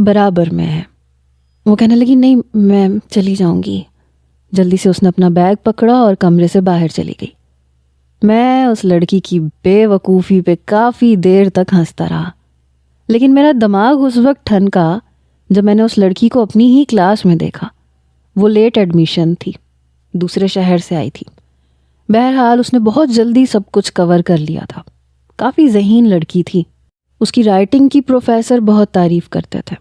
برابر میں ہے۔ وہ کہنے لگی نہیں میں چلی جاؤں گی۔ جلدی سے اس نے اپنا بیگ پکڑا اور کمرے سے باہر چلی گئی۔ میں اس لڑکی کی بے وقوفی پہ کافی دیر تک ہنستا رہا، لیکن میرا دماغ اس وقت ٹھنکا جب میں نے اس لڑکی کو اپنی ہی کلاس میں دیکھا۔ وہ لیٹ ایڈمیشن تھی، دوسرے شہر سے آئی تھی۔ بہرحال اس نے بہت جلدی سب کچھ کور کر لیا تھا۔ کافی ذہین لڑکی تھی۔ اس کی رائٹنگ کی پروفیسر بہت تعریف کرتے تھے۔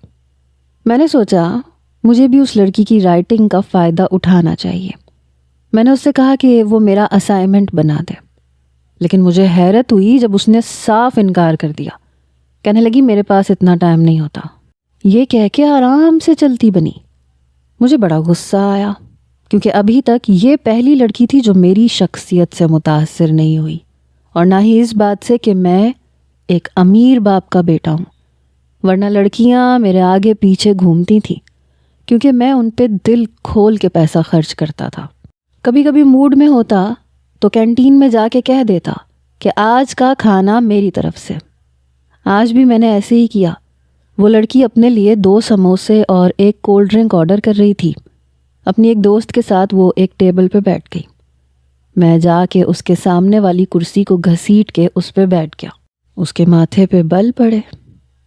میں نے سوچا مجھے بھی اس لڑکی کی رائٹنگ کا فائدہ اٹھانا چاہیے۔ میں نے اس سے کہا کہ وہ میرا اسائنمنٹ بنا دے، لیکن مجھے حیرت ہوئی جب اس نے صاف انکار کر دیا۔ کہنے لگی میرے پاس اتنا ٹائم نہیں ہوتا۔ یہ کہہ کے آرام سے چلتی بنی۔ مجھے بڑا غصہ آیا، کیونکہ ابھی تک یہ پہلی لڑکی تھی جو میری شخصیت سے متاثر نہیں ہوئی، اور نہ ہی اس بات سے کہ میں ایک امیر باپ کا بیٹا ہوں، ورنہ لڑکیاں میرے آگے پیچھے گھومتی تھیں کیونکہ میں ان پہ دل کھول کے پیسہ خرچ کرتا تھا۔ کبھی کبھی موڈ میں ہوتا تو کینٹین میں جا کے کہہ دیتا کہ آج کا کھانا میری طرف سے۔ آج بھی میں نے ایسے ہی کیا۔ وہ لڑکی اپنے لیے 2 سموسے اور 1 کولڈ ڈرنک آرڈر کر رہی تھی۔ اپنی ایک دوست کے ساتھ وہ ایک ٹیبل پہ بیٹھ گئی۔ میں جا کے اس کے سامنے والی کرسی کو گھسیٹ کے اس پہ بیٹھ گیا۔ اس کے ماتھے پہ بل پڑے،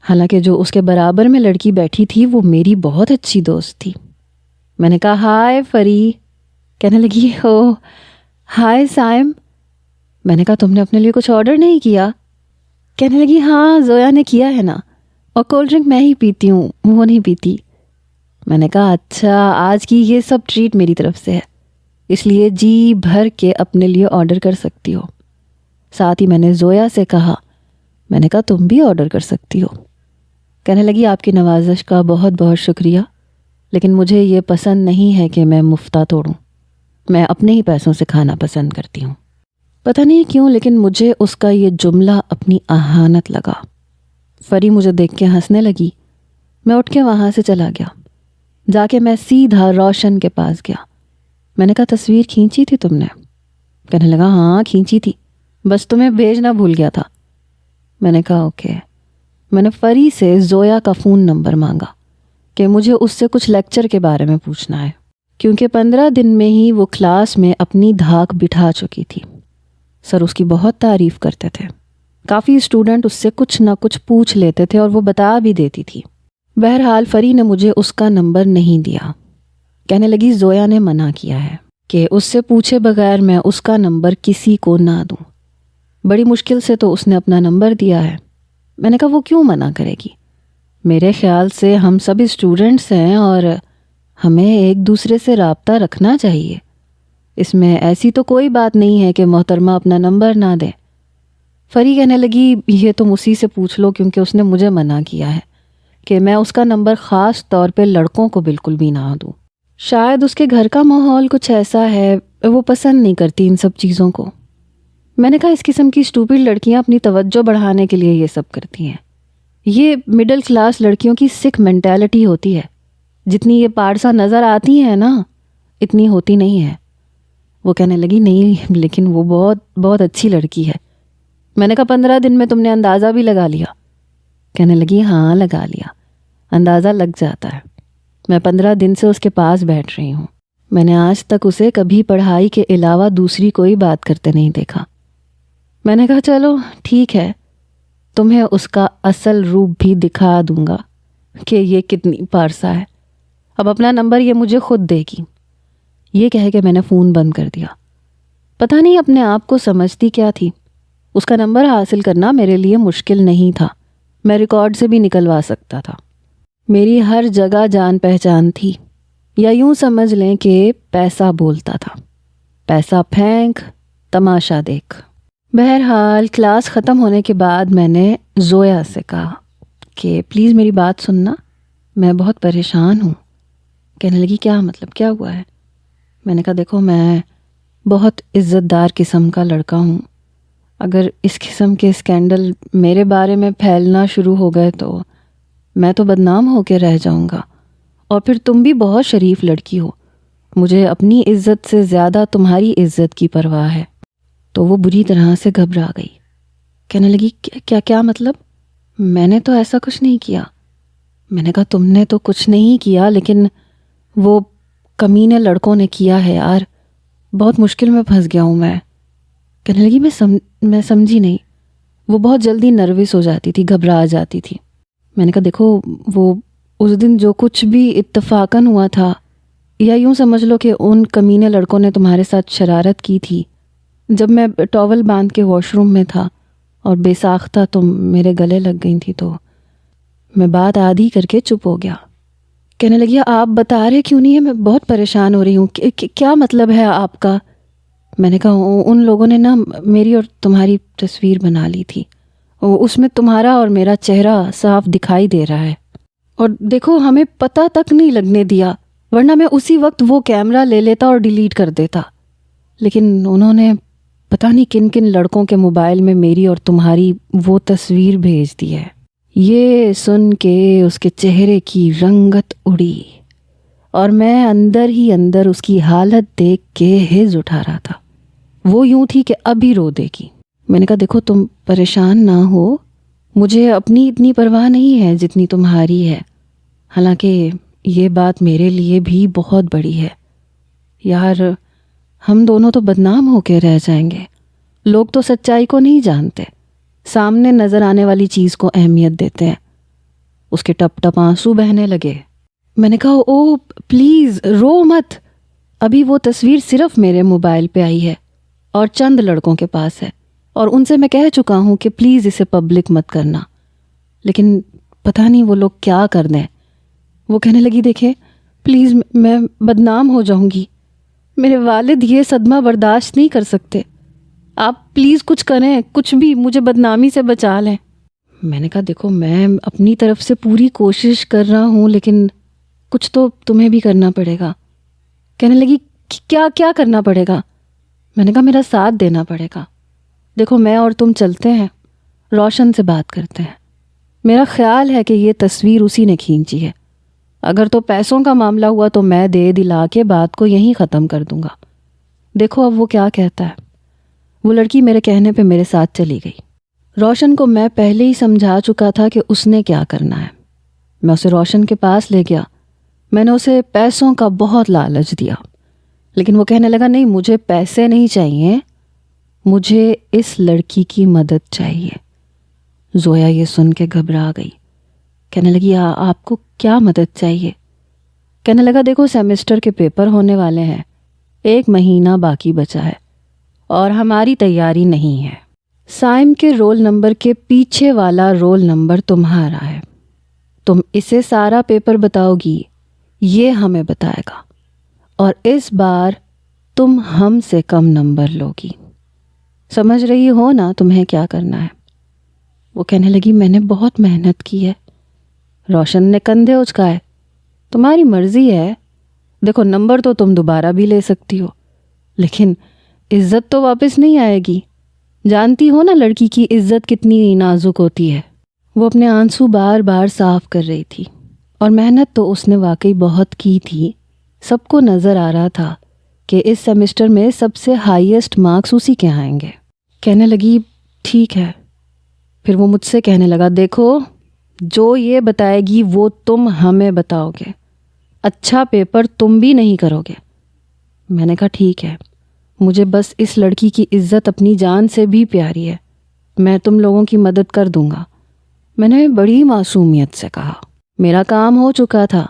حالانکہ جو اس کے برابر میں لڑکی بیٹھی تھی وہ میری بہت اچھی دوست تھی۔ میں نے کہا ہائے فری۔ کہنے لگی ہو ہائے سائم۔ میں نے کہا تم نے اپنے لیے کچھ آرڈر نہیں کیا؟ کہنے لگی ہاں زویا نے کیا ہے نا، اور کولڈ ڈرنک میں ہی پیتی ہوں، وہ نہیں پیتی۔ میں نے کہا اچھا آج کی یہ سب ٹریٹ میری طرف سے ہے، اس لیے جی بھر کے اپنے لیے آرڈر کر سکتی ہو۔ ساتھ ہی میں نے زویا سے کہا، میں نے کہا تم بھی آرڈر کر سکتی ہو۔ کہنے لگی آپ کی نوازش کا بہت بہت شکریہ، لیکن مجھے یہ پسند نہیں ہے کہ میں مفتہ توڑوں۔ میں اپنے ہی پیسوں سے کھانا پسند کرتی ہوں۔ پتہ نہیں کیوں لیکن مجھے اس کا یہ جملہ اپنی اہانت لگا۔ فری مجھے دیکھ کے ہنسنے لگی۔ میں اٹھ کے وہاں سے چلا گیا۔ جا کے میں سیدھا روشن کے پاس گیا۔ میں نے کہا تصویر کھینچی تھی تم نے؟ کہنے لگا ہاں کھینچی تھی، بس تمہیں بھیجنا بھول گیا تھا۔ میں نے کہا اوکے۔ میں نے فری سے زویا کا فون نمبر مانگا کہ مجھے اس سے کچھ لیکچر کے بارے میں پوچھنا ہے، کیونکہ 15 دن میں ہی وہ کلاس میں اپنی دھاک بٹھا چکی تھی۔ سر اس کی بہت تعریف کرتے تھے۔ کافی اسٹوڈنٹ اس سے کچھ نہ کچھ پوچھ لیتے تھے اور وہ بتا بھی دیتی تھی۔ بہرحال فری نے مجھے اس کا نمبر نہیں دیا۔ کہنے لگی زویا نے منع کیا ہے کہ اس سے پوچھے بغیر میں اس کا نمبر کسی کو نہ دوں۔ بڑی مشکل سے تو اس نے اپنا نمبر دیا ہے۔ میں نے کہا وہ کیوں منع کرے گی؟ میرے خیال سے ہم سب اسٹوڈنٹس ہیں اور ہمیں ایک دوسرے سے رابطہ رکھنا چاہیے۔ اس میں ایسی تو کوئی بات نہیں ہے کہ محترمہ اپنا نمبر نہ دے۔ فری کہنے لگی یہ تم اسی سے پوچھ لو، کیونکہ اس نے مجھے منع کیا ہے کہ میں اس کا نمبر خاص طور پہ لڑکوں کو بالکل بھی نہ دوں۔ شاید اس کے گھر کا ماحول کچھ ایسا ہے، وہ پسند نہیں کرتی ان سب چیزوں کو۔ میں نے کہا اس قسم کی اسٹوپڈ لڑکیاں اپنی توجہ بڑھانے کے لیے یہ سب کرتی ہیں۔ یہ مڈل کلاس لڑکیوں کی سکھ مینٹیلٹی ہوتی ہے۔ جتنی یہ پارسا نظر آتی ہیں نا اتنی ہوتی نہیں ہے۔ وہ کہنے لگی نہیں لیکن وہ بہت بہت اچھی لڑکی ہے۔ میں نے کہا 15 دن میں تم نے اندازہ بھی لگا لیا؟ کہنے لگی ہاں لگا لیا، اندازہ لگ جاتا ہے۔ میں 15 دن سے اس کے پاس بیٹھ رہی ہوں۔ میں نے آج تک اسے کبھی پڑھائی کے علاوہ دوسری کوئی بات کرتے نہیں دیکھا۔ میں نے کہا چلو ٹھیک ہے، تمہیں اس کا اصل روپ بھی دکھا دوں گا کہ یہ کتنی پارسا ہے۔ اب اپنا نمبر یہ مجھے خود دے گی۔ یہ کہہ کے میں نے فون بند کر دیا۔ پتہ نہیں اپنے آپ کو سمجھتی کیا تھی۔ اس کا نمبر حاصل کرنا میرے لیے مشکل نہیں تھا، میں ریکارڈ سے بھی نکلوا سکتا تھا۔ میری ہر جگہ جان پہچان تھی، یا یوں سمجھ لیں کہ پیسہ بولتا تھا۔ پیسہ پھینک تماشا دیکھ۔ بہرحال کلاس ختم ہونے کے بعد میں نے زویا سے کہا کہ پلیز میری بات سننا، میں بہت پریشان ہوں۔ کہنے لگی کیا مطلب، کیا ہوا ہے؟ میں نے کہا دیکھو میں بہت عزت دار قسم کا لڑکا ہوں، اگر اس قسم کے اسکینڈل میرے بارے میں پھیلنا شروع ہو گئے تو میں تو بدنام ہو کے رہ جاؤں گا، اور پھر تم بھی بہت شریف لڑکی ہو، مجھے اپنی عزت سے زیادہ تمہاری عزت کی پرواہ ہے۔ تو وہ بری طرح سے گھبرا گئی۔ کہنے لگی کیا مطلب؟ میں نے تو ایسا کچھ نہیں کیا۔ میں نے کہا تم نے تو کچھ نہیں کیا، لیکن وہ کمینے لڑکوں نے کیا ہے یار، بہت مشکل میں پھنس گیا ہوں میں۔ کہنے لگی میں سمجھی نہیں۔ وہ بہت جلدی نروس ہو جاتی تھی، گھبرا جاتی تھی۔ میں نے کہا دیکھو وہ اس دن جو کچھ بھی اتفاقاً ہوا تھا، یا یوں سمجھ لو کہ ان کمینے لڑکوں نے تمہارے ساتھ شرارت کی تھی جب میں ٹاول باندھ کے واش روم میں تھا اور بے ساختہ تم میرے گلے لگ گئی تھی، تو میں بات آدھی کر کے چپ ہو گیا۔ کہنے لگی آپ بتا رہے کیوں نہیں ہے؟ میں بہت پریشان ہو رہی ہوں، کیا مطلب ہے آپ کا؟ میں نے کہا ان لوگوں نے نا میری اور تمہاری تصویر بنا لی تھی، اس میں تمہارا اور میرا چہرہ صاف دکھائی دے رہا ہے، اور دیکھو ہمیں پتہ تک نہیں لگنے دیا، ورنہ میں اسی وقت وہ کیمرہ لے لیتا اور ڈیلیٹ کر دیتا۔ لیکن انہوں نے پتہ نہیں کن کن لڑکوں کے موبائل میں میری اور تمہاری وہ تصویر بھیج دی ہے۔ یہ سن کے اس کے چہرے کی رنگت اڑی اور میں اندر ہی اندر اس کی حالت دیکھ کے ہز اٹھا رہا تھا۔ وہ یوں تھی کہ ابھی رو دے گی۔ میں نے کہا دیکھو تم پریشان نہ ہو، مجھے اپنی اتنی پرواہ نہیں ہے جتنی تمہاری ہے، حالانکہ یہ بات میرے لیے بھی بہت بڑی ہے یار۔ ہم دونوں تو بدنام ہو کے رہ جائیں گے۔ لوگ تو سچائی کو نہیں جانتے، سامنے نظر آنے والی چیز کو اہمیت دیتے ہیں۔ اس کے ٹپ ٹپ آنسو بہنے لگے۔ میں نے کہا او پلیز رو مت، ابھی وہ تصویر صرف میرے موبائل پہ آئی ہے اور چند لڑکوں کے پاس ہے، اور ان سے میں کہہ چکا ہوں کہ پلیز اسے پبلک مت کرنا، لیکن پتہ نہیں وہ لوگ کیا کر دیں۔ وہ کہنے لگی دیکھیں پلیز میں بدنام ہو جاؤں گی، میرے والد یہ صدمہ برداشت نہیں کر سکتے، آپ پلیز کچھ کریں، کچھ بھی مجھے بدنامی سے بچا لیں۔ میں نے کہا دیکھو میں اپنی طرف سے پوری کوشش کر رہا ہوں، لیکن کچھ تو تمہیں بھی کرنا پڑے گا۔ کہنے لگی کیا کرنا پڑے گا؟ میں نے کہا میرا ساتھ دینا پڑے گا۔ دیکھو میں اور تم چلتے ہیں، روشن سے بات کرتے ہیں، میرا خیال ہے کہ یہ تصویر اسی نے کھینچی ہے۔ اگر تو پیسوں کا معاملہ ہوا تو میں دے دلا کے بات کو یہیں ختم کر دوں گا۔ دیکھو اب وہ کیا کہتا ہے۔ وہ لڑکی میرے کہنے پہ میرے ساتھ چلی گئی۔ روشن کو میں پہلے ہی سمجھا چکا تھا کہ اس نے کیا کرنا ہے۔ میں اسے روشن کے پاس لے گیا، میں نے اسے پیسوں کا بہت لالچ دیا، لیکن وہ کہنے لگا نہیں مجھے پیسے نہیں چاہیے، مجھے اس لڑکی کی مدد چاہیے۔ زویا یہ سن کے گھبرا گئی، کہنے لگی آپ کو کیا مدد چاہیے؟ کہنے لگا دیکھو سیمسٹر کے پیپر ہونے والے ہیں، 1 مہینہ باقی بچا ہے اور ہماری تیاری نہیں ہے۔ سائم کے رول نمبر کے پیچھے والا رول نمبر تمہارا ہے، تم اسے سارا پیپر بتاؤ گی، یہ ہمیں بتائے گا، اور اس بار تم ہم سے کم نمبر لوگی۔ سمجھ رہی ہو نا تمہیں کیا کرنا ہے؟ وہ کہنے لگی میں نے بہت محنت کی ہے۔ روشن نے کندھے اچکائے، تمہاری مرضی ہے، دیکھو نمبر تو تم دوبارہ بھی لے سکتی ہو، لیکن عزت تو واپس نہیں آئے گی، جانتی ہو نا لڑکی کی عزت کتنی نازک ہوتی ہے۔ وہ اپنے آنسو بار بار صاف کر رہی تھی، اور محنت تو اس نے واقعی بہت کی تھی۔ سب کو نظر آ رہا تھا کہ اس سیمسٹر میں سب سے ہائیسٹ مارکس اسی کے آئیں گے۔ کہنے لگی ٹھیک ہے۔ پھر وہ مجھ سے کہنے لگا دیکھو جو یہ بتائے گی وہ تم ہمیں بتاؤ گے، اچھا پیپر تم بھی نہیں کرو گے۔ میں نے کہا ٹھیک ہے، مجھے بس اس لڑکی کی عزت اپنی جان سے بھی پیاری ہے، میں تم لوگوں کی مدد کر دوں گا۔ میں نے بڑی معصومیت سے کہا۔ میرا کام ہو چکا تھا،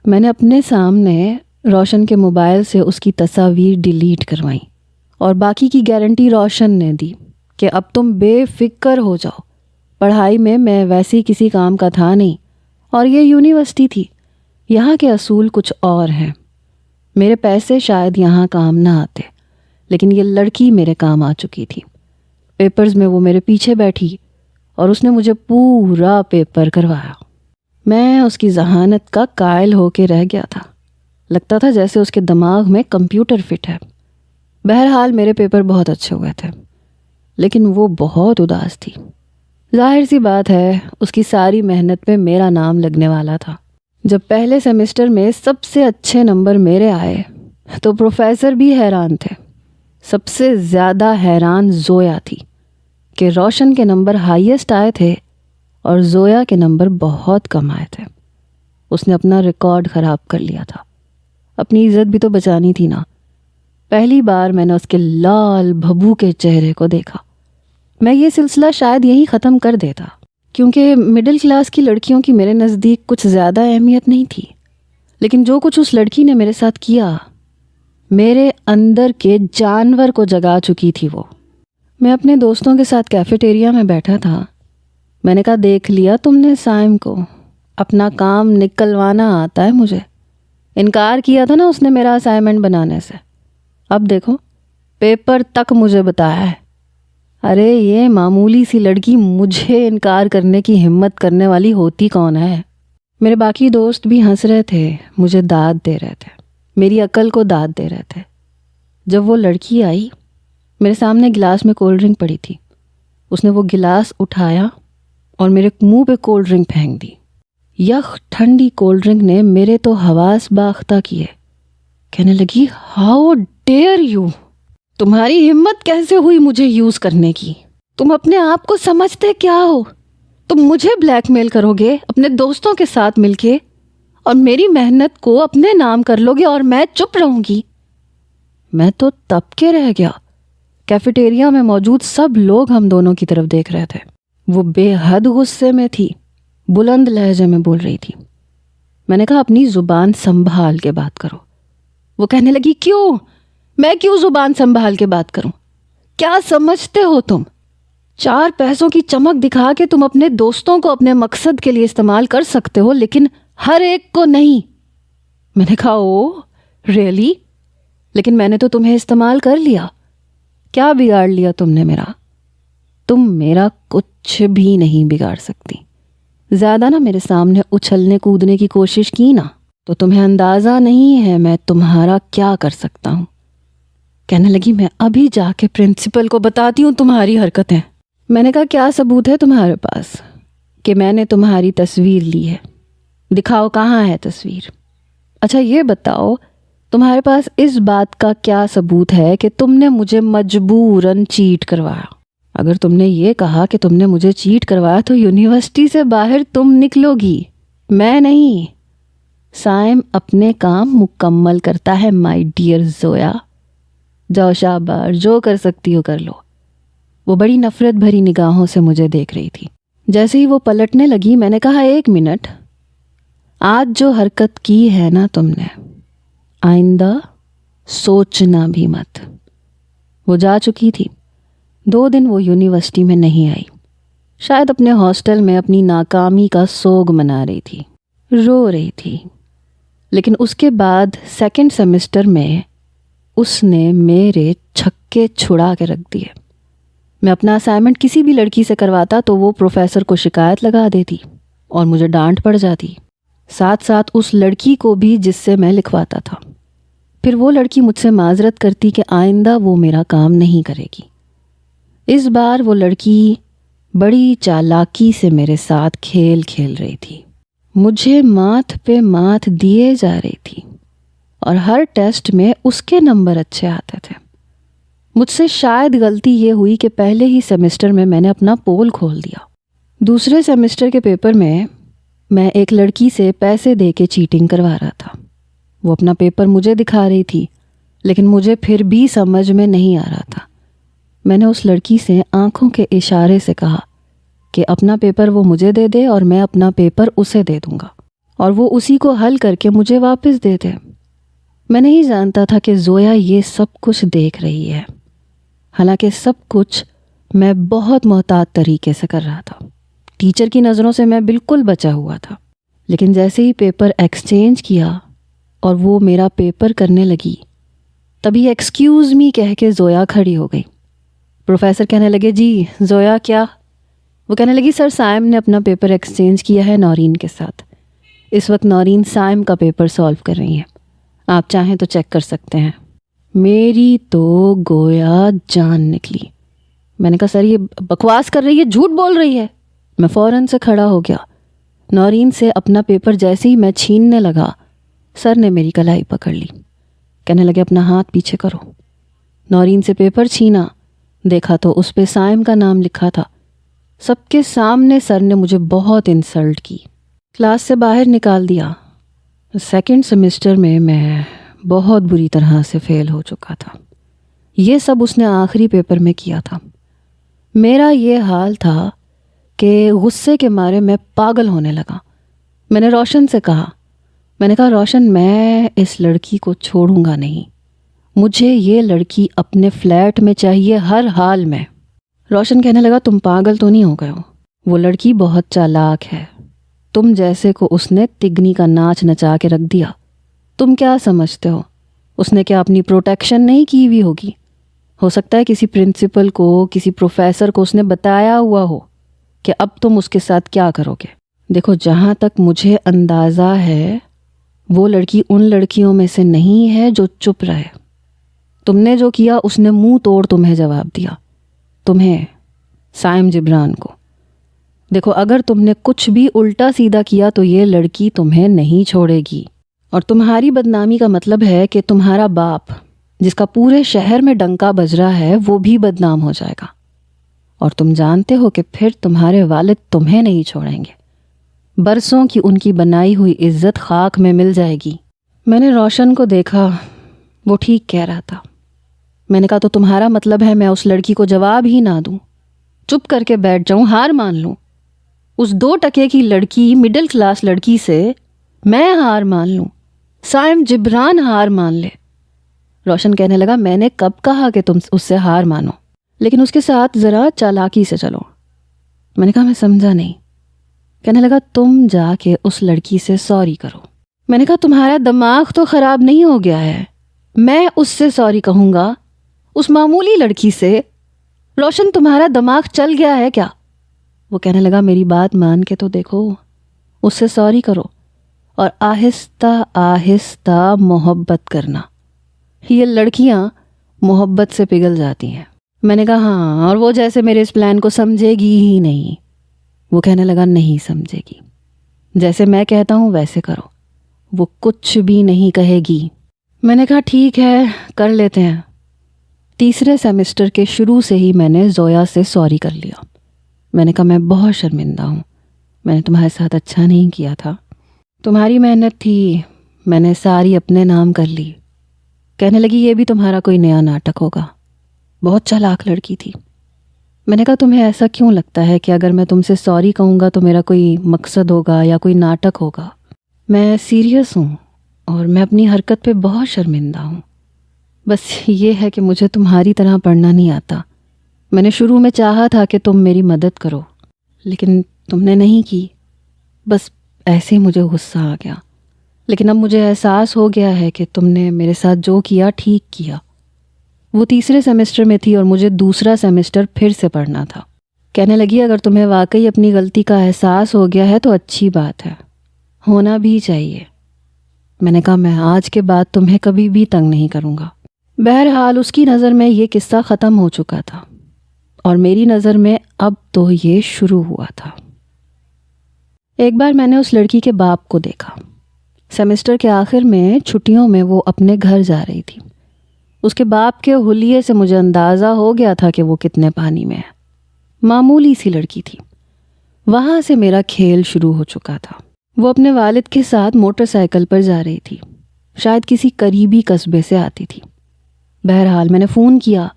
میں نے اپنے سامنے روشن کے موبائل سے اس کی تصاویر ڈیلیٹ کروائیں، اور باقی کی گارنٹی روشن نے دی کہ اب تم بے فکر ہو جاؤ، پڑھائی میں ویسی کسی کام کا تھا نہیں، اور یہ یونیورسٹی تھی، یہاں کے اصول کچھ اور ہیں۔ میرے پیسے شاید یہاں کام نہ آتے، لیکن یہ لڑکی میرے کام آ چکی تھی۔ پیپرز میں وہ میرے پیچھے بیٹھی اور اس نے مجھے پورا پیپر کروایا۔ میں اس کی ذہانت کا قائل ہو کے رہ گیا تھا، لگتا تھا جیسے اس کے دماغ میں کمپیوٹر فٹ ہے۔ بہرحال میرے پیپر بہت اچھے ہوئے تھے، لیکن وہ بہت اداس تھی۔ ظاہر سی بات ہے اس کی ساری محنت پہ میرا نام لگنے والا تھا۔ جب پہلے سیمسٹر میں سب سے اچھے نمبر میرے آئے تو پروفیسر بھی حیران تھے۔ سب سے زیادہ حیران زویا تھی کہ روشن کے نمبر ہائیسٹ آئے تھے اور زویا کے نمبر بہت کم آئے تھے۔ اس نے اپنا ریکارڈ خراب کر لیا تھا، اپنی عزت بھی تو بچانی تھی نا۔ پہلی بار میں نے اس کے لال بھبو کے چہرے کو دیکھا۔ میں یہ سلسلہ شاید یہی ختم کر دیتا، کیونکہ مڈل کلاس کی لڑکیوں کی میرے نزدیک کچھ زیادہ اہمیت نہیں تھی، لیکن جو کچھ اس لڑکی نے میرے ساتھ کیا، میرے اندر کے جانور کو جگا چکی تھی وہ۔ میں اپنے دوستوں کے ساتھ کیفیٹیریا میں بیٹھا تھا۔ میں نے کہا، دیکھ لیا تم نے سائم کو، اپنا کام نکلوانا آتا ہے مجھے۔ انکار کیا تھا نا اس نے میرا اسائنمنٹ بنانے سے، اب دیکھو پیپر تک مجھے بتایا ہے۔ ارے یہ معمولی سی لڑکی مجھے انکار کرنے کی ہمت کرنے والی ہوتی کون ہے؟ میرے باقی دوست بھی ہنس رہے تھے، مجھے داد دے رہے تھے، میری عقل کو داد دے رہے تھے۔ جب وہ لڑکی آئی، میرے سامنے گلاس میں کولڈ ڈرنک پڑی تھی، اس نے وہ گلاس اٹھایا اور میرے منہ پہ کولڈ ڈرنک پھینک دی۔ یخ ٹھنڈی کولڈ ڈرنک نے میرے تو حواس باختہ کیے۔ کہنے لگی، ہاؤ ڈیئر یو، تمہاری ہمت کیسے ہوئی مجھے یوز کرنے کی؟ تم اپنے آپ کو سمجھتے کیا ہو؟ تم مجھے بلیک میل کرو گے اپنے دوستوں کے ساتھ مل کے، اور میری محنت کو اپنے نام کر لو گے اور میں چپ رہوں گی؟ میں تو تب کے رہ گیا۔ کیفیٹیریا میں موجود سب لوگ ہم دونوں کی طرف دیکھ رہے تھے۔ وہ بے حد غصے میں تھی، بلند لہجے میں بول رہی تھی۔ میں نے کہا، اپنی زبان سنبھال کے بات کرو۔ وہ کہنے لگی، کیوں؟ میں کیوں زبان سنبھال کے بات کروں؟ کیا سمجھتے ہو تم؟ 4 پیسوں کی چمک دکھا کے تم اپنے دوستوں کو اپنے مقصد کے لیے استعمال کر سکتے ہو، لیکن ہر ایک کو نہیں۔ میں نے کہا، او ریئلی؟ لیکن میں نے تو تمہیں استعمال کر لیا۔ کیا بگاڑ لیا تم نے میرا؟ تم میرا کچھ بھی نہیں بگاڑ سکتی۔ زیادہ نہ میرے سامنے اچھلنے کودنے کی کوشش کی نا، تو تمہیں اندازہ نہیں ہے میں تمہارا کیا کر سکتا ہوں۔ کہنے لگی، میں ابھی جا کے پرنسپل کو بتاتی ہوں تمہاری حرکتیں۔ میں نے کہا، کیا ثبوت ہے تمہارے پاس کہ میں نے تمہاری تصویر لی ہے؟ دکھاؤ، کہاں ہے تصویر؟ اچھا یہ بتاؤ، تمہارے پاس اس بات کا کیا ثبوت ہے کہ تم نے مجھے مجبوراً چیٹ کروایا؟ اگر تم نے یہ کہا کہ تم نے مجھے چیٹ کروایا تو یونیورسٹی سے باہر تم نکلو گی، میں نہیں۔ سائم اپنے کام مکمل کرتا ہے مائی ڈیئر زویا۔ جاؤ شاباش، جو کر سکتی ہو کر لو۔ وہ بڑی نفرت بھری نگاہوں سے مجھے دیکھ رہی تھی۔ جیسے ہی وہ پلٹنے لگی، میں نے کہا، 1 منٹ، آج جو حرکت کی ہے نا تم نے، آئندہ سوچنا بھی مت۔ وہ جا چکی تھی۔ 2 دن وہ یونیورسٹی میں نہیں آئی، شاید اپنے ہاسٹل میں اپنی ناکامی کا سوگ منا رہی تھی، رو رہی تھی۔ لیکن اس کے بعد 2nd سیمسٹر میں اس نے میرے چھکے چھڑا کے رکھ دیے۔ میں اپنا اسائنمنٹ کسی بھی لڑکی سے کرواتا تو وہ پروفیسر کو شکایت لگا دیتی اور مجھے ڈانٹ پڑ جاتی، ساتھ ساتھ اس لڑکی کو بھی جس سے میں لکھواتا تھا۔ پھر وہ لڑکی مجھ سے معذرت کرتی کہ آئندہ وہ میرا کام نہیں کرے گی۔ اس بار وہ لڑکی بڑی چالاکی سے میرے ساتھ کھیل کھیل رہی تھی، مجھے ماتھ پہ ماتھ دیے جا رہی تھی، اور ہر ٹیسٹ میں اس کے نمبر اچھے آتے تھے۔ مجھ سے شاید غلطی یہ ہوئی کہ پہلے ہی سیمسٹر میں نے اپنا پول کھول دیا۔ دوسرے سیمسٹر کے پیپر میں ایک لڑکی سے پیسے دے کے چیٹنگ کروا رہا تھا۔ وہ اپنا پیپر مجھے دکھا رہی تھی، لیکن مجھے پھر بھی سمجھ میں نہیں آ رہا تھا۔ میں نے اس لڑکی سے آنکھوں کے اشارے سے کہا کہ اپنا پیپر وہ مجھے دے دے اور میں اپنا پیپر اسے دے دوں گا، اور وہ اسی کو حل کر کے مجھے واپس دے دے۔ میں نہیں جانتا تھا کہ زویا یہ سب کچھ دیکھ رہی ہے، حالانکہ سب کچھ میں بہت محتاط طریقے سے کر رہا تھا۔ ٹیچر کی نظروں سے میں بالکل بچا ہوا تھا، لیکن جیسے ہی پیپر ایکسچینج کیا اور وہ میرا پیپر کرنے لگی، تبھی ایکسکیوز می کہہ کے زویا کھڑی ہو گئی۔ پروفیسر کہنے لگے، جی زویا کیا؟ وہ کہنے لگی، سر سائم نے اپنا پیپر ایکسچینج کیا ہے نورین کے ساتھ۔ اس وقت نورین سائم کا پیپر سالو کر رہی ہے، آپ چاہیں تو چیک کر سکتے ہیں۔ میری تو گویا جان نکلی۔ میں نے کہا، سر یہ بکواس کر رہی ہے، جھوٹ بول رہی ہے۔ میں فوراً سے کھڑا ہو گیا۔ نورین سے اپنا پیپر جیسے ہی میں چھیننے لگا، سر نے میری کلائی پکڑ لی، کہنے لگے، اپنا ہاتھ پیچھے کرو۔ نورین سے پیپر چھینا، دیکھا تو اس پہ سائم کا نام لکھا تھا۔ سب کے سامنے سر نے مجھے بہت انسلٹ کی۔ کلاس سے باہر نکال دیا۔ سیکنڈ سیمسٹر میں بہت بری طرح سے فیل ہو چکا تھا۔ یہ سب اس نے آخری پیپر میں کیا تھا۔ میرا یہ حال تھا کہ غصے کے مارے میں پاگل ہونے لگا۔ میں نے روشن سے کہا، روشن میں اس لڑکی کو چھوڑوں گا نہیں، مجھے یہ لڑکی اپنے فلیٹ میں چاہیے ہر حال میں۔ روشن کہنے لگا، تم پاگل تو نہیں ہو گئے ہو؟ وہ لڑکی بہت چالاک ہے، تم جیسے کو اس نے تگنی کا ناچ نچا کے رکھ دیا۔ تم کیا سمجھتے ہو اس نے کیا اپنی پروٹیکشن نہیں کی ہوئی ہوگی؟ ہو سکتا ہے کسی پرنسپل کو، کسی پروفیسر کو اس نے بتایا ہوا ہو کہ اب تم اس کے ساتھ کیا کرو گے۔ دیکھو، جہاں تک مجھے اندازہ ہے وہ لڑکی ان لڑکیوں میں سے نہیں ہے جو چپ رہے۔ تم نے جو کیا اس نے منہ توڑ تمہیں جواب دیا، تمہیں، سائم جبران کو۔ دیکھو، اگر تم نے کچھ بھی الٹا سیدھا کیا تو یہ لڑکی تمہیں نہیں چھوڑے گی، اور تمہاری بدنامی کا مطلب ہے کہ تمہارا باپ، جس کا پورے شہر میں ڈنکا بج رہا ہے، وہ بھی بدنام ہو جائے گا، اور تم جانتے ہو کہ پھر تمہارے والد تمہیں نہیں چھوڑیں گے۔ برسوں کی ان کی بنائی ہوئی عزت خاک میں مل جائے گی۔ میں نے روشن کو دیکھا، وہ ٹھیک کہہ رہا تھا۔ میں نے کہا، تو تمہارا مطلب ہے میں اس لڑکی کو جواب ہی نہ دوں، چپ کر کے بیٹھ جاؤں، ہار مان لوں؟ اس 2 ٹکے کی لڑکی، مڈل کلاس لڑکی سے میں ہار مان لوں؟ سائم جبران ہار مان لے؟ روشن کہنے لگا، میں نے کب کہا کہ تم اس سے ہار مانو، لیکن اس کے ساتھ ذرا چالاکی سے چلو۔ میں نے کہا، میں سمجھا نہیں۔ کہنے لگا، تم جا کے اس لڑکی سے سوری کرو۔ میں نے کہا، تمہارا دماغ تو خراب نہیں ہو گیا ہے؟ میں اس سے سوری کہوں گا، اس معمولی لڑکی سے؟ روشن، تمہارا دماغ چل گیا ہے کیا؟ وہ کہنے لگا، میری بات مان کے تو دیکھو، اس سے سوری کرو، اور آہستہ آہستہ محبت کرنا۔ یہ لڑکیاں محبت سے پگھل جاتی ہیں۔ میں نے کہا، ہاں، اور وہ جیسے میرے اس پلان کو سمجھے گی ہی نہیں۔ وہ کہنے لگا، نہیں سمجھے گی، جیسے میں کہتا ہوں ویسے کرو، وہ کچھ بھی نہیں کہے گی۔ میں نے کہا، ٹھیک ہے، کر لیتے ہیں۔ تیسرے سیمسٹر کے شروع سے ہی میں نے زویا سے سوری کر لیا۔ میں نے کہا، میں بہت شرمندہ ہوں، میں نے تمہارے ساتھ اچھا نہیں کیا تھا، تمہاری محنت تھی، میں نے ساری اپنے نام کر لی۔ کہنے لگی، یہ بھی تمہارا کوئی نیا ناٹک ہوگا، بہت چالاک لڑکی تھی۔ میں نے کہا، تمہیں ایسا کیوں لگتا ہے کہ اگر میں تم سے سوری کہوں گا تو میرا کوئی مقصد ہوگا یا کوئی ناٹک ہوگا؟ میں سیریس ہوں، اور میں اپنی حرکت پہ بہت شرمندہ ہوں۔ بس یہ ہے کہ مجھے تمہاری طرح پڑھنا نہیں آتا۔ میں نے شروع میں چاہا تھا کہ تم میری مدد کرو، لیکن تم نے نہیں کی۔ بس ایسے ہی مجھے غصہ آ گیا، لیکن اب مجھے احساس ہو گیا ہے کہ تم نے میرے ساتھ جو کیا ٹھیک کیا۔ وہ تیسرے سیمسٹر میں تھی اور مجھے دوسرا سیمسٹر پھر سے پڑھنا تھا۔ کہنے لگی، اگر تمہیں واقعی اپنی غلطی کا احساس ہو گیا ہے تو اچھی بات ہے، ہونا بھی چاہیے۔ میں نے کہا، میں آج کے بعد تمہیں کبھی بھی تنگ نہیں کروں گا۔ بہرحال اس کی نظر میں یہ قصہ ختم ہو چکا تھا، اور میری نظر میں اب تو یہ شروع ہوا تھا۔ ایک بار میں نے اس لڑکی کے باپ کو دیکھا۔ سیمسٹر کے آخر میں چھٹیوں میں وہ اپنے گھر جا رہی تھی۔ اس کے باپ کے حلیے سے مجھے اندازہ ہو گیا تھا کہ وہ کتنے پانی میں ہے۔ معمولی سی لڑکی تھی۔ وہاں سے میرا کھیل شروع ہو چکا تھا۔ وہ اپنے والد کے ساتھ موٹر سائیکل پر جا رہی تھی، شاید کسی قریبی قصبے سے آتی تھی۔ بہرحال میں نے فون کیا،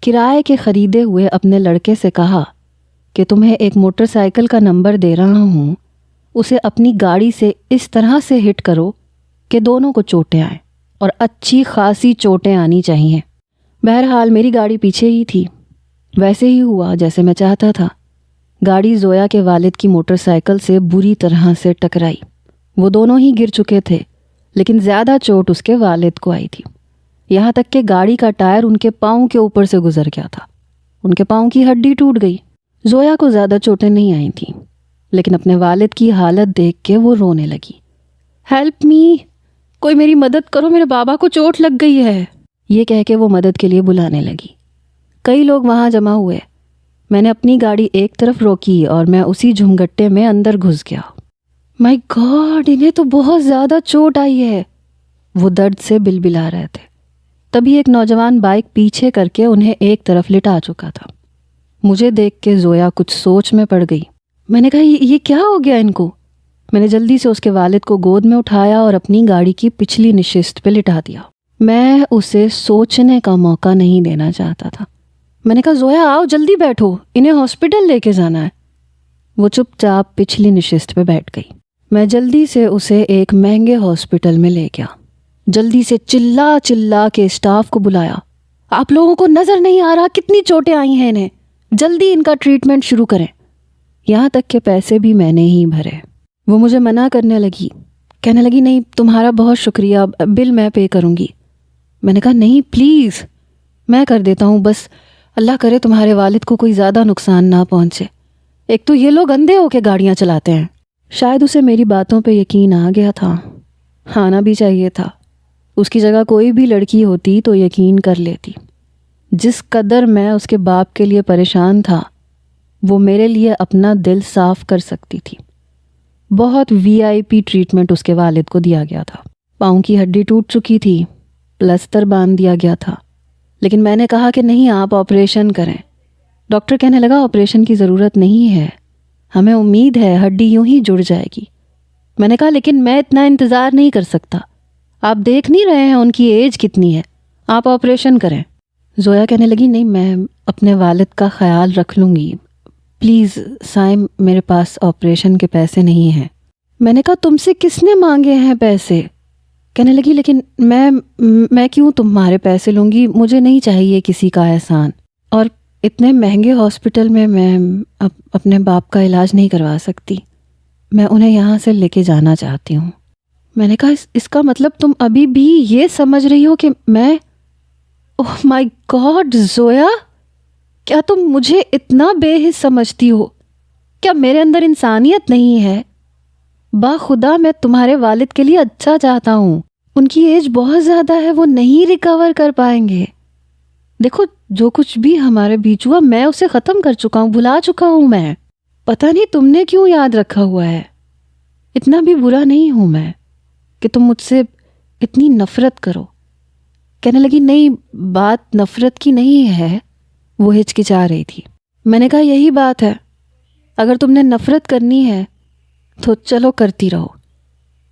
کرائے کے خریدے ہوئے اپنے لڑکے سے کہا کہ تمہیں ایک موٹر سائیکل کا نمبر دے رہا ہوں، اسے اپنی گاڑی سے اس طرح سے ہٹ کرو کہ دونوں کو چوٹیں آئیں، اور اچھی خاصی چوٹیں آنی چاہیے۔ بہرحال میری گاڑی پیچھے ہی تھی۔ ویسے ہی ہوا جیسے میں چاہتا تھا۔ گاڑی زویا کے والد کی موٹر سائیکل سے بری طرح سے ٹکرائی۔ وہ دونوں ہی گر چکے تھے، لیکن زیادہ چوٹ اس کے والد کو آئی تھی، یہاں تک کہ گاڑی کا ٹائر ان کے پاؤں کے اوپر سے گزر گیا تھا۔ ان کے پاؤں کی ہڈی ٹوٹ گئی۔ زویا کو زیادہ چوٹیں نہیں آئی تھیں، لیکن اپنے والد کی حالت دیکھ کے وہ رونے لگی۔ ہیلپ می، کوئی میری مدد کرو، میرے بابا کو چوٹ لگ گئی ہے، یہ کہہ کے وہ مدد کے لیے بلانے لگی۔ کئی لوگ وہاں جمع ہوئے۔ میں نے اپنی گاڑی ایک طرف روکی اور میں اسی جھمگٹے میں اندر گھس گیا۔ مائی گاڈ، انہیں تو بہت زیادہ چوٹ آئی ہے، وہ درد سے بلبلا رہے تھے۔ تبھی ایک نوجوان بائک پیچھے کر کے انہیں ایک طرف لٹا چکا تھا۔ مجھے دیکھ کے زویا کچھ سوچ میں پڑ گئی۔ میں نے کہا، یہ کیا ہو گیا ان کو؟ میں نے جلدی سے اس کے والد کو گود میں اٹھایا اور اپنی گاڑی کی پچھلی نشست پہ لٹا دیا۔ میں اسے سوچنے کا موقع نہیں دینا چاہتا تھا۔ میں نے کہا زویا آؤ جلدی بیٹھو، انہیں ہاسپٹل لے کے جانا ہے۔ وہ چپ چاپ پچھلی نشست پہ بیٹھ گئی۔ میں جلدی سے اسے ایک مہنگے ہاسپٹل میں لے گیا۔ جلدی سے چلا چلا کے اسٹاف کو بلایا، آپ لوگوں کو نظر نہیں آ رہا کتنی چوٹیں آئی ہیں انہیں، جلدی ان کا ٹریٹمنٹ شروع کریں۔ یہاں تک کہ پیسے بھی میں نے ہی بھرے۔ وہ مجھے منع کرنے لگی، کہنے لگی نہیں تمہارا بہت شکریہ، بل میں پے کروں گی۔ میں نے کہا نہیں پلیز میں کر دیتا ہوں، بس اللہ کرے تمہارے والد کو کوئی زیادہ نقصان نہ پہنچے، ایک تو یہ لوگ اندھے ہو کے گاڑیاں چلاتے ہیں۔ شاید اسے میری باتوں پہ یقین آ گیا تھا، آنا بھی چاہیے تھا۔ اس کی جگہ کوئی بھی لڑکی ہوتی تو یقین کر لیتی۔ جس قدر میں اس کے باپ کے لیے پریشان تھا وہ میرے لیے اپنا دل صاف کر سکتی تھی۔ بہت VIP ٹریٹمنٹ اس کے والد کو دیا گیا تھا۔ پاؤں کی ہڈی ٹوٹ چکی تھی، پلستر باندھ دیا گیا تھا، لیکن میں نے کہا کہ نہیں آپ آپریشن کریں۔ ڈاکٹر کہنے لگا آپریشن کی ضرورت نہیں ہے، ہمیں امید ہے ہڈی یوں ہی جڑ جائے گی۔ میں نے کہا لیکن میں اتنا انتظار نہیں کر سکتا، آپ دیکھ نہیں رہے ہیں ان کی ایج کتنی ہے، آپ آپریشن کریں۔ زویا کہنے لگی نہیں میں اپنے والد کا خیال رکھ لوں گی، پلیز سائم میرے پاس آپریشن کے پیسے نہیں ہیں۔ میں نے کہا تم سے کس نے مانگے ہیں پیسے؟ کہنے لگی لیکن میں کیوں تمہارے پیسے لوں گی، مجھے نہیں چاہیے کسی کا احسان، اور اتنے مہنگے ہاسپٹل میں اپنے باپ کا علاج نہیں کروا سکتی، میں انہیں یہاں سے لے کے جانا چاہتی ہوں۔ میں نے کہا اس کا مطلب تم ابھی بھی یہ سمجھ رہی ہو کہ میں، اوہ مائی گاڈ زویا، کیا تم مجھے اتنا بے حس سمجھتی ہو؟ کیا میرے اندر انسانیت نہیں ہے؟ باخدا میں تمہارے والد کے لیے اچھا چاہتا ہوں، ان کی ایج بہت زیادہ ہے، وہ نہیں ریکور کر پائیں گے۔ دیکھو جو کچھ بھی ہمارے بیچ ہوا میں اسے ختم کر چکا ہوں، بھلا چکا ہوں میں، پتہ نہیں تم نے کیوں یاد رکھا ہوا ہے۔ اتنا بھی برا نہیں ہوں میں کہ تم مجھ سے اتنی نفرت کرو۔ کہنے لگی نہیں بات نفرت کی نہیں ہے، وہ ہچکچا رہی تھی۔ میں نے کہا یہی بات ہے، اگر تم نے نفرت کرنی ہے تو چلو کرتی رہو،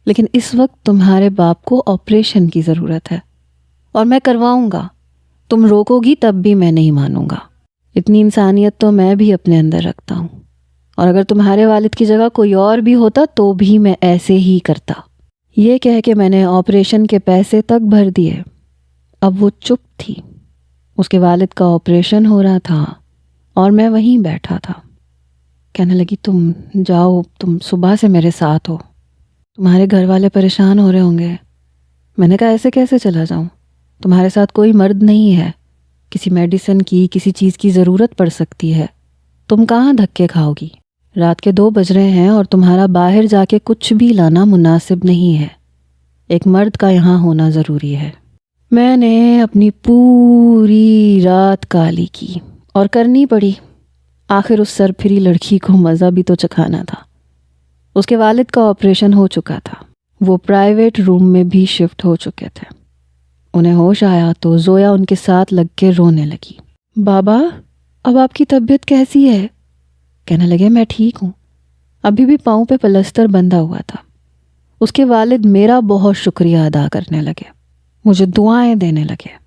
لیکن اس وقت تمہارے باپ کو آپریشن کی ضرورت ہے اور میں کرواؤں گا، تم روکو گی تب بھی میں نہیں مانوں گا۔ اتنی انسانیت تو میں بھی اپنے اندر رکھتا ہوں، اور اگر تمہارے والد کی جگہ کوئی اور بھی ہوتا تو بھی میں ایسے ہی کرتا۔ یہ کہہ کے میں نے آپریشن کے پیسے تک بھر دیے۔ اب وہ چپ تھی، اس کے والد کا آپریشن ہو رہا تھا اور میں وہیں بیٹھا تھا۔ کہنے لگی تم جاؤ، تم صبح سے میرے ساتھ ہو، تمہارے گھر والے پریشان ہو رہے ہوں گے۔ میں نے کہا ایسے کیسے چلا جاؤں، تمہارے ساتھ کوئی مرد نہیں ہے، کسی میڈیسن کی کسی چیز کی ضرورت پڑ سکتی ہے، تم کہاں دھکے کھاؤ گی؟ رات کے 2 بج رہے ہیں اور تمہارا باہر جا کے کچھ بھی لانا مناسب نہیں ہے، ایک مرد کا یہاں ہونا ضروری ہے۔ میں نے اپنی پوری رات کالی کی اور کرنی پڑی، آخر اس سرپھری لڑکی کو مزہ بھی تو چکھانا تھا۔ اس کے والد کا آپریشن ہو چکا تھا، وہ پرائیویٹ روم میں بھی شفٹ ہو چکے تھے۔ انہیں ہوش آیا تو زویا ان کے ساتھ لگ کے رونے لگی۔ بابا اب آپ کی طبیعت کیسی ہے؟ کہنے لگے میں ٹھیک ہوں، ابھی بھی پاؤں پہ پلستر بندھا ہوا تھا۔ اس کے والد میرا بہت شکریہ ادا کرنے لگے، مجھے دعائیں دینے لگے۔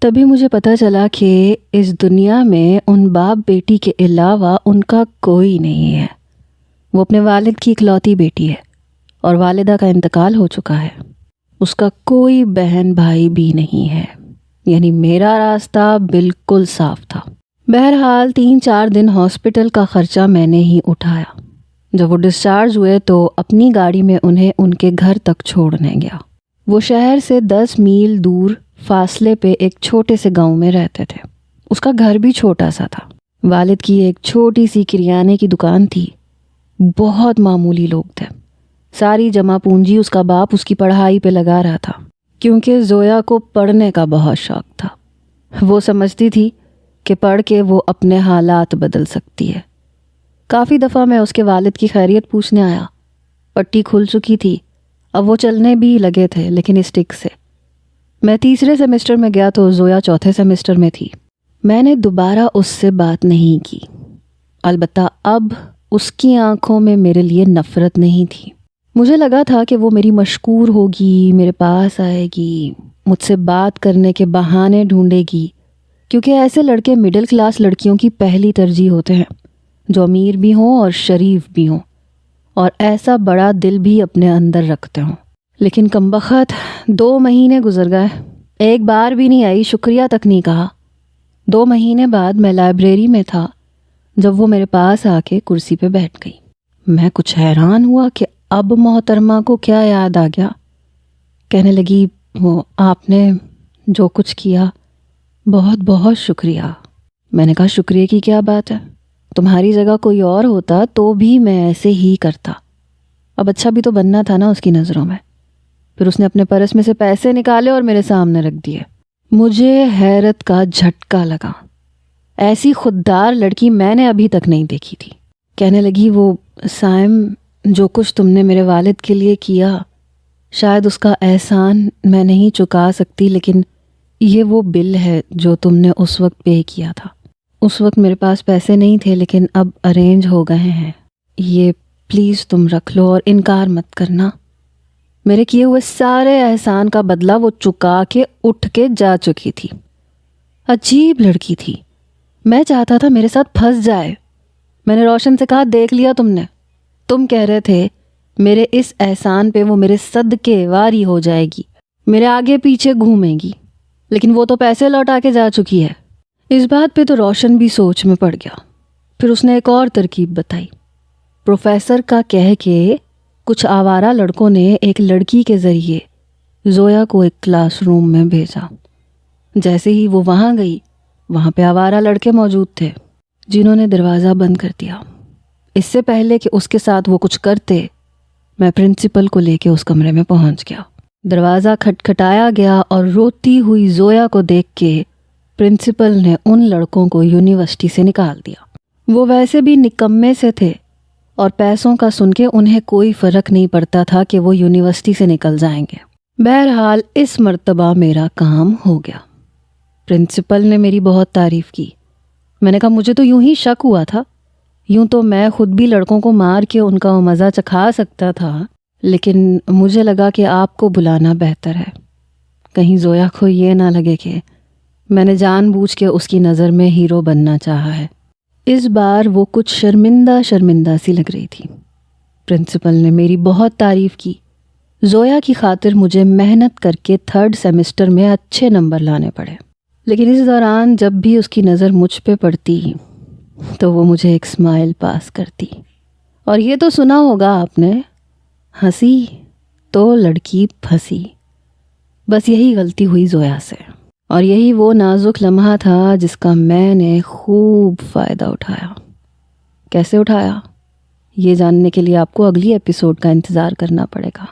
تبھی مجھے پتہ چلا کہ اس دنیا میں ان باپ بیٹی کے علاوہ ان کا کوئی نہیں ہے۔ وہ اپنے والد کی اکلوتی بیٹی ہے اور والدہ کا انتقال ہو چکا ہے، اس کا کوئی بہن بھائی بھی نہیں ہے، یعنی میرا راستہ بالکل صاف تھا۔ بہرحال 3-4 دن ہاسپٹل کا خرچہ میں نے ہی اٹھایا۔ جب وہ ڈسچارج ہوئے تو اپنی گاڑی میں انہیں ان کے گھر تک چھوڑنے گیا۔ وہ شہر سے 10 میل دور فاصلے پہ ایک چھوٹے سے گاؤں میں رہتے تھے۔ اس کا گھر بھی چھوٹا سا تھا۔ والد کی ایک چھوٹی سی کریانے کی دکان تھی، بہت معمولی لوگ تھے۔ ساری جمع پونجی اس کا باپ اس کی پڑھائی پہ لگا رہا تھا، کیونکہ زویا کو پڑھنے کا بہت شوق تھا۔ وہ سمجھتی تھی کہ پڑھ کے وہ اپنے حالات بدل سکتی ہے۔ کافی دفعہ میں اس کے والد کی خیریت پوچھنے آیا۔ پٹی کھل چکی تھی، اب وہ چلنے بھی لگے تھے، لیکن اسٹک سے۔ میں 3 سیمسٹر میں گیا تو زویا 4 سیمسٹر میں تھی۔ میں نے دوبارہ اس سے بات نہیں کی، البتہ اب اس کی آنکھوں میں میرے لیے نفرت نہیں تھی۔ مجھے لگا تھا کہ وہ میری مشکور ہوگی، میرے پاس آئے گی، مجھ سے بات کرنے کے بہانے ڈھونڈے گی، کیونکہ ایسے لڑکے مڈل کلاس لڑکیوں کی پہلی ترجیح ہوتے ہیں، جو امیر بھی ہوں اور شریف بھی ہوں، اور ایسا بڑا دل بھی اپنے اندر رکھتے ہوں۔ لیکن کمبخت 2 مہینے گزر گئے، ایک بار بھی نہیں آئی، شکریہ تک نہیں کہا۔ 2 مہینے بعد میں لائبریری میں تھا جب وہ میرے پاس آ کے کرسی پہ بیٹھ گئی۔ میں کچھ حیران ہوا کہ اب محترمہ کو کیا یاد آ گیا۔ کہنے لگی، وہ آپ نے جو کچھ کیا بہت بہت شکریہ۔ میں نے کہا شکریہ کی کیا بات ہے، تمہاری جگہ کوئی اور ہوتا تو بھی میں ایسے ہی کرتا۔ اب اچھا بھی تو بننا تھا نا اس کی نظروں میں۔ پھر اس نے اپنے پرس میں سے پیسے نکالے اور میرے سامنے رکھ دیے۔ مجھے حیرت کا جھٹکا لگا، ایسی خوددار لڑکی میں نے ابھی تک نہیں دیکھی تھی۔ کہنے لگی، وہ سائم، جو کچھ تم نے میرے والد کے لیے کیا، شاید اس کا احسان میں نہیں چکا سکتی، لیکن یہ وہ بل ہے جو تم نے اس وقت پے کیا تھا۔ اس وقت میرے پاس پیسے نہیں تھے، لیکن اب ارینج ہو گئے ہیں، یہ پلیز تم رکھ لو اور انکار مت کرنا۔ میرے کیے ہوئے سارے احسان کا بدلہ وہ چکا کے اٹھ کے جا چکی تھی۔ عجیب لڑکی تھی، میں چاہتا تھا میرے ساتھ پھنس جائے۔ میں نے روشن سے کہا، دیکھ لیا تم نے، تم کہہ رہے تھے میرے اس احسان پہ وہ میرے صدقے واری ہو جائے گی، میرے آگے پیچھے گھومے گی، لیکن وہ تو پیسے لوٹا کے جا چکی ہے۔ اس بات پہ تو روشن بھی سوچ میں پڑ گیا۔ پھر اس نے ایک اور ترکیب بتائی۔ پروفیسر کا کہہ کے کچھ آوارہ لڑکوں نے ایک لڑکی کے ذریعے زویا کو ایک کلاس روم میں بھیجا۔ جیسے ہی وہ وہاں گئی، وہاں پہ آوارہ لڑکے موجود تھے جنہوں نے دروازہ بند کر دیا۔ اس سے پہلے کہ اس کے ساتھ وہ کچھ کرتے، میں پرنسپل کو لے کے اس کمرے میں پہنچ گیا۔ دروازہ کھٹکھٹایا گیا اور روتی ہوئی زویا کو دیکھ کے پرنسپل نے ان لڑکوں کو یونیورسٹی سے نکال دیا۔ وہ ویسے بھی نکمے سے تھے اور پیسوں کا سن کے انہیں کوئی فرق نہیں پڑتا تھا کہ وہ یونیورسٹی سے نکل جائیں گے۔ بہرحال اس مرتبہ میرا کام ہو گیا۔ پرنسپل نے میری بہت تعریف کی۔ میں نے کہا، مجھے تو یوں ہی شک ہوا تھا، یوں تو میں خود بھی لڑکوں کو مار کے ان کا مزہ چکھا سکتا تھا، لیکن مجھے لگا کہ آپ کو بلانا بہتر ہے، کہیں زویا کو یہ نہ لگے کہ میں نے جان بوجھ کے اس کی نظر میں ہیرو بننا چاہا ہے۔ اس بار وہ کچھ شرمندہ سی لگ رہی تھی۔ پرنسپل نے میری بہت تعریف کی۔ زویا کی خاطر مجھے محنت کر کے 3rd سیمسٹر میں اچھے نمبر لانے پڑے، لیکن اس دوران جب بھی اس کی نظر مجھ پہ پڑتی تو وہ مجھے ایک اسمائل پاس کرتی۔ اور یہ تو سنا ہوگا آپ نے، ہنسی تو لڑکی پھنسی۔ بس یہی غلطی ہوئی زویا سے، اور یہی وہ نازک لمحہ تھا جس کا میں نے خوب فائدہ اٹھایا۔ کیسے اٹھایا، یہ جاننے کے لیے آپ کو اگلی ایپیسوڈ کا انتظار کرنا پڑے گا۔